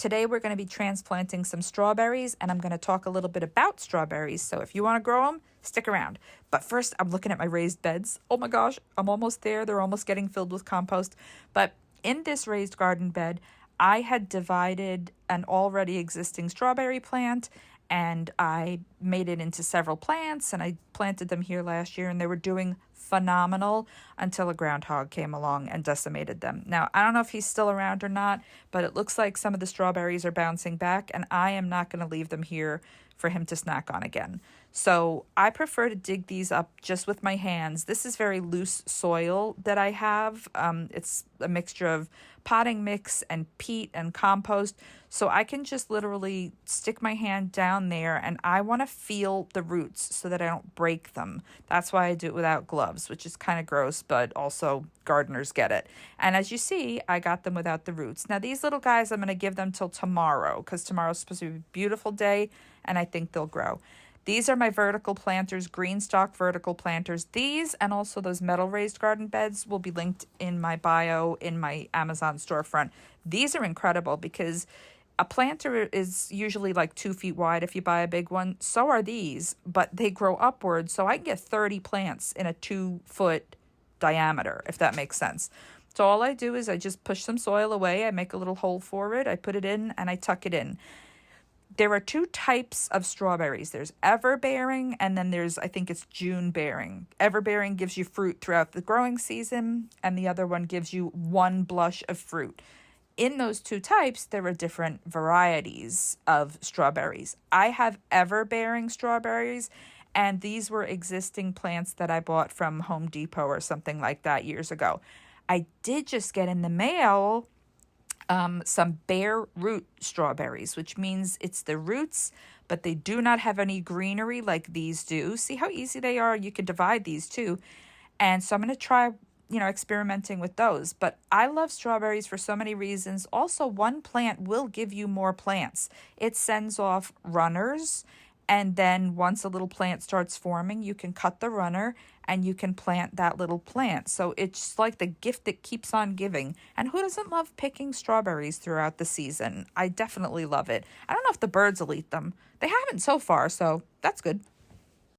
Today we're going to be transplanting some strawberries, and I'm going to talk a little bit about strawberries. So if you want to grow them, stick around. But first, I'm looking at my raised beds. Oh my gosh, I'm almost there. They're almost getting filled with compost. But in this raised garden bed, I had divided an already existing strawberry plant, and I made it into several plants, and I planted them here last year, and they were doing phenomenal until a groundhog came along and decimated them. Now, I don't know if he's still around or not, but it looks like some of the strawberries are bouncing back, and I am not going to leave them here for him to snack on again. So I prefer to dig these up just with my hands. This is very loose soil that I have. It's a mixture of potting mix and peat and compost. So I can just literally stick my hand down there, and I want to feel the roots so that I don't break them. That's why I do it without gloves, which is kind of gross, but also gardeners get it. And as you see, I got them without the roots. Now these little guys, I'm going to give them till tomorrow because tomorrow's supposed to be a beautiful day, and I think they'll grow. These are my vertical planters, Greenock vertical planters. These and also those metal raised garden beds will be linked in my bio in my Amazon storefront. These are incredible because a planter is usually like 2 feet wide if you buy a big one. So are these, but they grow upwards. So I can get 30 plants in a 2-foot diameter, if that makes sense. So all I do is I just push some soil away. I make a little hole for it. I put it in and I tuck it in. There are 2 types of strawberries. There's ever-bearing, and then there's, I think it's June-bearing. Ever-bearing gives you fruit throughout the growing season, and the other one gives you one blush of fruit. In those 2 types, there are different varieties of strawberries. I have ever-bearing strawberries, and these were existing plants that I bought from Home Depot or something like that years ago. I did just get in the mail some bare root strawberries, which means it's the roots, but they do not have any greenery like these do. See how easy they are? You can divide these too. And so I'm going to try, experimenting with those. But I love strawberries for so many reasons. Also, one plant will give you more plants. It sends off runners. And then once a little plant starts forming, you can cut the runner and you can plant that little plant. So it's like the gift that keeps on giving. And who doesn't love picking strawberries throughout the season? I definitely love it. I don't know if the birds will eat them. They haven't so far, so that's good.